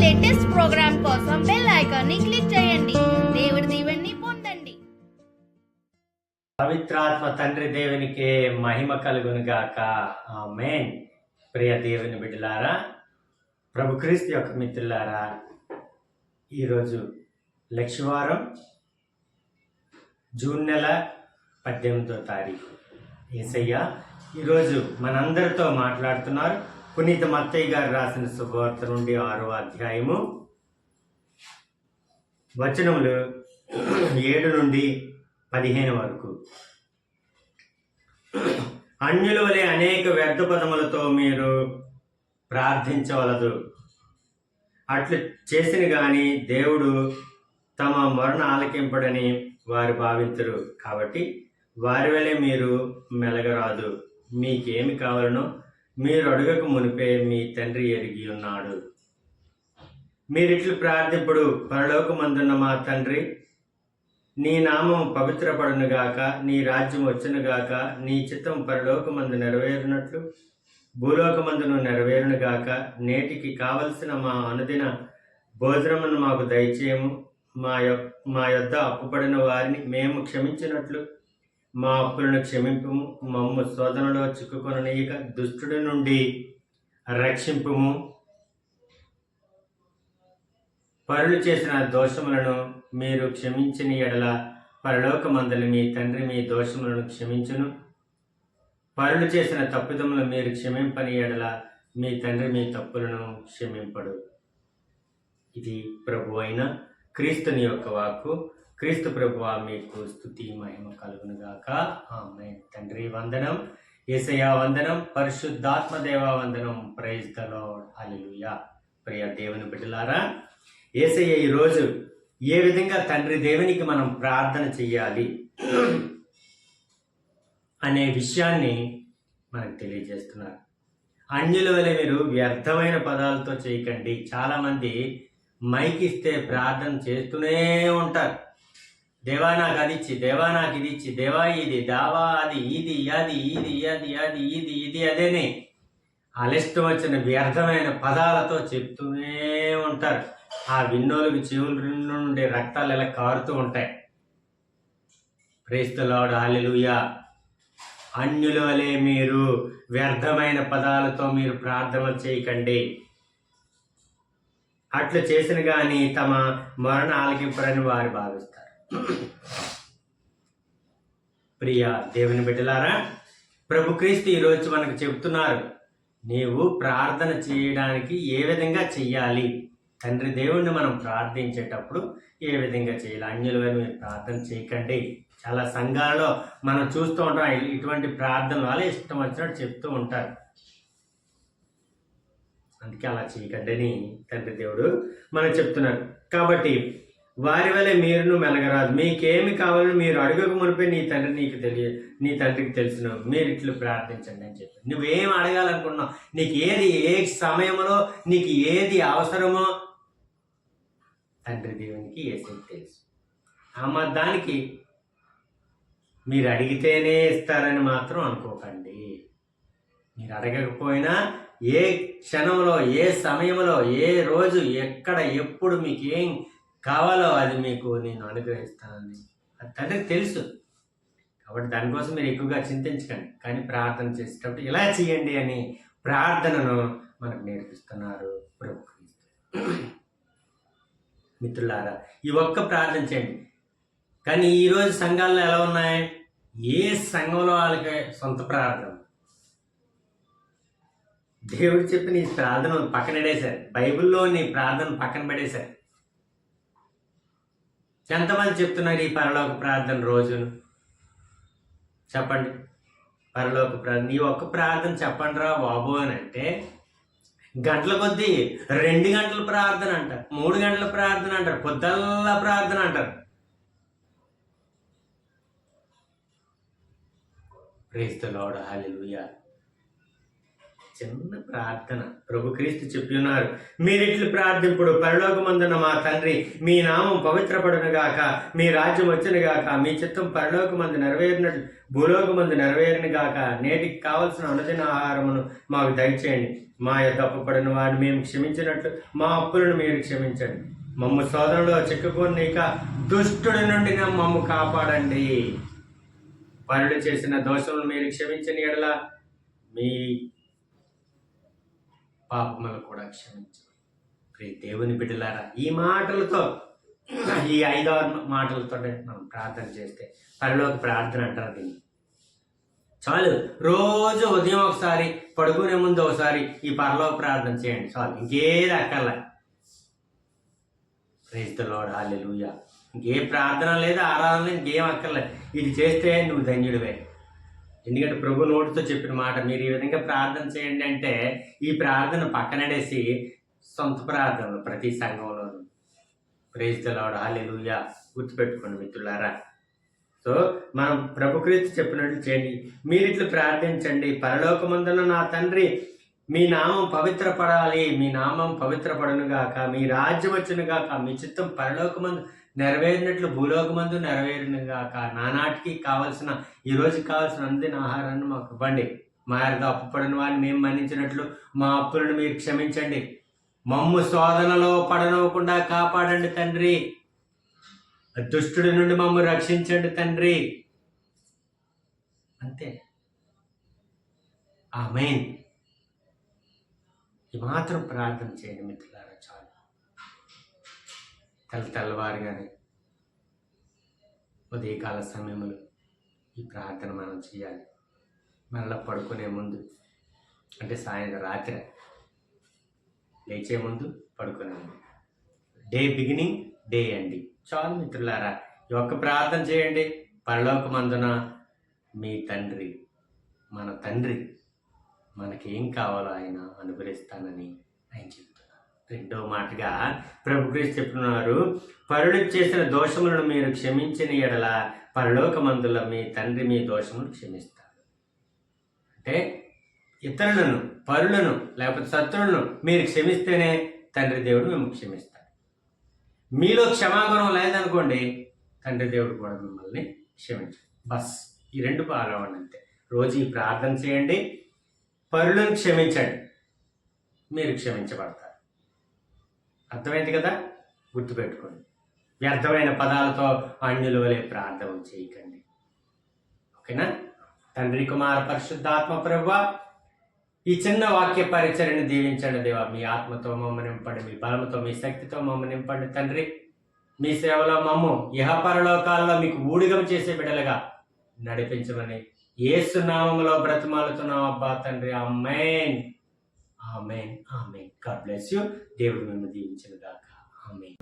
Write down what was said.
Latest programme కోసం bell icon ని click చేయండి. దేవుడి దీవెనని పొందండి. పవిత్రాత్మ తండ్రి దేవునికే మహిమ కలుగును గాక. ఆమేన్. ప్రియ దేవుని బిడ్డలారా, ప్రభు క్రీస్తు యొక్క మిత్రులారా, ఈరోజు లక్షవారం జూన్ నెల 18వ తారీఖు. యేసయ్య ఈరోజు మనందరితో మాట్లాడుతున్నారు. పునీత మత్తయ్య గారు రాసిన శుభవార్త నుండి 6వ అధ్యాయము వచనములు 7 నుండి 15 వరకు. అన్యుల వలె అనేక వ్యర్థ పదములతో మీరు ప్రార్థించవలదు. అట్లు చేసిన గాని దేవుడు తమ మొరను ఆలకింపడని వారు భావించరు. కాబట్టి వారి వలె మీరు మెలగరాదు. మీకేమి కావాలనో మీరు అడుగక మునిపే మీ తండ్రి ఎరిగి ఉన్నాడు. మీరిట్లు ప్రార్థింపుడు: పరలోకమందున్న మా తండ్రి, నీ నామం పవిత్రపడునుగాక, నీ రాజ్యం వచ్చునుగాక, నీ చిత్తం పరలోకమందు నెరవేరునట్లు భూలోకమందును నెరవేరునుగాక. నేటికి కావలసిన మా అనుదిన భోజనమును మాకు దయచేయము. మా యొద్ద అప్పుపడిన వారిని మేము క్షమించినట్లు మా అప్పులను క్షమింపుము. మమ్ము శోధనలో చిక్కుకొననీయక దుష్టుడి నుండి రక్షింపుము. పరులు చేసిన దోషములను మీరు క్షమించిన ఎడల పరలోకమందుల మీ తండ్రి మీ దోషములను క్షమించును. పరులు చేసిన తప్పిదములు మీరు క్షమింపని ఎడల మీ తండ్రి మీ తప్పులను క్షమింపడు. ఇది ప్రభు అయిన క్రీస్తుని యొక్క వాక్కు. క్రీస్తు ప్రభువా, మీకు స్తుతి మహిమ కలుగునుగాక. ఆమేన్. తండ్రి వందనం, యేసయ్య వందనం, పరిశుద్ధాత్మ దేవా వందనం. Praise the Lord. హల్లెలూయా. ప్రియ దేవుని బిడ్డలారా, యేసయ్య ఈరోజు ఏ విధంగా తండ్రి దేవునికి మనం ప్రార్థన చెయ్యాలి అనే విషయాన్ని మనకు తెలియజేస్తున్నారు. అన్యుల వలె మీరు వ్యర్థమైన పదాలతో చేయకండి. చాలామంది మైక్ ఇస్తే ప్రార్థన చేస్తూనే ఉంటారు. దేవా నాకు అది ఇచ్చి, దేవా నాకు ఇది ఇచ్చి, దేవా ఇది, దావా అది, ఇది అది, ఇది అది, అది ఇది, ఇది అదేనే అలిష్టం వచ్చిన వ్యర్థమైన పదాలతో చెప్తూనే ఉంటారు. ఆ విన్నోలకు చెవుల నుండి రక్తాలు ఇలా కారుతూ ఉంటాయి. Praise the Lord. హల్లెలూయా. అన్యుల వలె మీరు వ్యర్థమైన పదాలతో మీరు ప్రార్థన చేయకండి. అట్లు చేసిన కానీ తమ మరణ ఆలకింపరని వారు భావిస్తారు. ప్రియ దేవుని బిడ్డలారా, ప్రభు క్రీస్తు ఈరోజు మనకు చెబుతున్నారు, నీవు ప్రార్థన చేయడానికి ఏ విధంగా చెయ్యాలి, తండ్రి దేవుణ్ణి మనం ప్రార్థించేటప్పుడు ఏ విధంగా చేయాలి. అన్యుల వలె మీరు ప్రార్థన చేయకండి. చాలా సంఘాలలో మనం చూస్తూ ఉంటాం, ఇటువంటి ప్రార్థనలు వాళ్ళే ఇష్టం వచ్చినట్టు చెప్తూ ఉంటారు. అందుకే అలా చేయకండి అని తండ్రి దేవుడు మనకు చెప్తున్నారు. కాబట్టి వారి వలె మీరును మెలగరాదు. మీకేమి కావాలో మీరు అడగక మునిపే నీ తండ్రికి తెలుసును. మీరు ఇట్లు ప్రార్థించండి అని చెప్పి. నువ్వేం అడగాలనుకుంటున్నావు, నీకు ఏది ఏ సమయంలో నీకు ఏది అవసరమో తండ్రి దేవునికి యేసయ్యకి తెలుసు. దానికి మీరు అడిగితేనే ఇస్తారని మాత్రం అనుకోకండి. మీరు అడగకపోయినా ఏ క్షణంలో, ఏ సమయంలో, ఏ రోజు, ఎక్కడ, ఎప్పుడు మీకు ఏం కావాలో అది మీకు నేను అనుగ్రహిస్తానని అది తండ్రికి తెలుసు. కాబట్టి దానికోసం మీరు ఎక్కువగా చింతించకండి. కానీ ప్రార్థన చేసేటప్పుడు ఇలా చేయండి అని ప్రార్థనను మనకు నేర్పిస్తున్నారు ప్రభు క్రీస్తు. మిత్రులారా, ఈ ఒక్క ప్రార్థన చేయండి. కానీ ఈరోజు సంఘాల్లో ఎలా ఉన్నాయి, ఏ సంఘంలో వాళ్ళకి సొంత ప్రార్థన. దేవుడు చెప్పిన ఈ ప్రార్థన పక్కన పడేశారు. బైబిల్లో నీ ప్రార్థన పక్కన పడేశారు. ఎంతమంది చెప్తున్నారు ఈ పరలోక ప్రార్థన రోజును? చెప్పండి. పరలోక ప్రార్థన నీ ఒక్క ప్రార్థన చెప్పండి రా బాబు అని అంటే గంటల కొద్దీ 2 గంటల ప్రార్థన అంటారు, 3 గంటల ప్రార్థన అంటారు, పొద్దుల్లా ప్రార్థన అంటారు. Praise the Lord. హల్లెలూయా. చిన్న ప్రార్థన ప్రభు క్రీస్తు చెప్పి ఉన్నారు, మీరిట్లు ప్రార్థింపుడు: పరలోకమందున్న మా తండ్రి, మీ నామం పవిత్రపడునుగాక, మీ రాజ్యం వచ్చునుగాక, మీ చిత్తం పరలోకమందు నెరవేరినట్లు భూలోకమందు నెరవేరును గాక. నేటికి కావలసిన అనుదిన ఆహారమును మాకు దయచేయండి. మా యొక్క అప్పుపడిన వారిని మేము క్షమించినట్లు మా అప్పులను మీరు క్షమించండి. మమ్ము శోధనలో చిక్కుకోనీక దుష్టుడి నుండి మమ్ము కాపాడండి. పరులు చేసిన దోషములను మీరు క్షమించని ఎడల మీ పాపములు కూడా క్షమించండి. ప్రియ దేవుని బిడ్డలారా, ఈ మాటలతో, ఈ 5-6 మాటలతో మనం ప్రార్థన చేస్తే పరలోక ప్రార్థన అంటారు దీన్ని. చాలు. రోజు ఉదయం ఒకసారి, పడుకునే ముందు ఒకసారి ఈ పరలోక ప్రార్థన చేయండి. చాలు, ఇంకేది అక్కర్లే. ప్రైజ్ ది లార్డ్, హల్లెలూయా. ఇంకే ప్రార్థన లేదు, ఆరాధన లేదు, ఇంకేం అక్కర్లేదు. ఇది చేస్తే నువ్వు ధన్యుడివే. ఎందుకంటే ప్రభు నోటితో చెప్పిన మాట, మీరు ఈ విధంగా ప్రార్థన చేయండి అంటే ఈ ప్రార్థన పక్కనడేసి సొంత ప్రార్థనలు ప్రతి సంఘంలోనూ. ప్రైజ్ ది లార్డ్, హల్లెలూయా. గుర్తుపెట్టుకోండి మిత్రులారా. సో మనం ప్రభుక్రీస్తు చెప్పినట్లు చేయండి. మీరు ఇట్లా ప్రార్థించండి. పరలోకమందున నా తండ్రి, మీ నామం పవిత్రపడాలి, మీ నామం పవిత్రపడునుగాక, మీ రాజ్యం వచ్చునుగాక, మీ చిత్తం పరలోకమందు నెరవేరినట్లు భూలోకమందు నెరవేరునుగాక. నానాటికి కావలసిన, ఈ రోజుకి కావాల్సిన అందిన ఆహారాన్ని మాకు ఇవ్వండి. మా యొక్క అప్పుపడిన వారిని మేము మన్నించినట్లు మా అప్పులను మీరు క్షమించండి. మమ్ము శోధనలో పడనవ్వకుండా కాపాడండి తండ్రి. దుష్టుడి నుండి మమ్ము రక్షించండి తండ్రి. అంతే. ఆమేన్. ఈ మాత్రం ప్రార్థన చేయండి మిత్రులారా, చాలు. తెల్లవారుగానే ఉదయకాల సమయంలో ఈ ప్రార్థన మనం చేయాలి. మళ్ళీ పడుకునే ముందు, అంటే సాయంత్రం రాత్రి లేచే ముందు, పడుకునే ముందు, డే బిగినింగ్, డే ఎండింగ్. చాలు మిత్రులారా, ఈ ఒక్క ప్రార్థన చేయండి. పరలోకమందున మీ తండ్రి, మన తండ్రి మనకేం కావాలో ఆయన అనుగ్రహిస్తానని ఆయన చెప్తున్నారు. రెండో మాటగా ప్రభుక్రీస్తు చెప్తున్నారు, పరులు చేసిన దోషములను మీరు క్షమించిన ఎడల పరలోకమందుల మీ తండ్రి మీ దోషములు క్షమిస్తారు. అంటే ఇతరులను, పరులను, లేకపోతే శత్రువులను మీరు క్షమిస్తేనే తండ్రి దేవుడు మేము క్షమిస్తాడు. మీలో క్షమాగుణం లేదనుకోండి, తండ్రి దేవుడు కూడా మిమ్మల్ని క్షమించడు. బస్ ఈ 2 పాల్గొనండి అంతే. రోజు ఈ ప్రార్థన చేయండి. పరులను క్షమించండి, మీరు క్షమించబడతారు. అర్థమైంది కదా? గుర్తుపెట్టుకోండి. వ్యర్థమైన పదాలతో అన్యుల వలె ప్రార్థన చేయకండి. ఓకేనా? తండ్రి, కుమార, పరిశుద్ధాత్మ ప్రభువా, ఈ చిన్న వాక్య పరిచర్యను దీవించండి దేవా. మీ ఆత్మతో మమ్మల్ని నింపండి, మీ బలముతో, మీ శక్తితో మమ్మల్ని నింపండి తండ్రి. మీ సేవలో మమ్ము ఇహపరలోకాల్లో మీకు ఊడిగం చేసే బిడ్డలుగా నడిపించమని యేసు నామములో బ్రతిమాలుతున్నాం అబ్బా తండ్రి. Amen, amen, amen. God bless you. దేవుడు మిమ్మల్ని దీవించును గాక. ఆమేన్.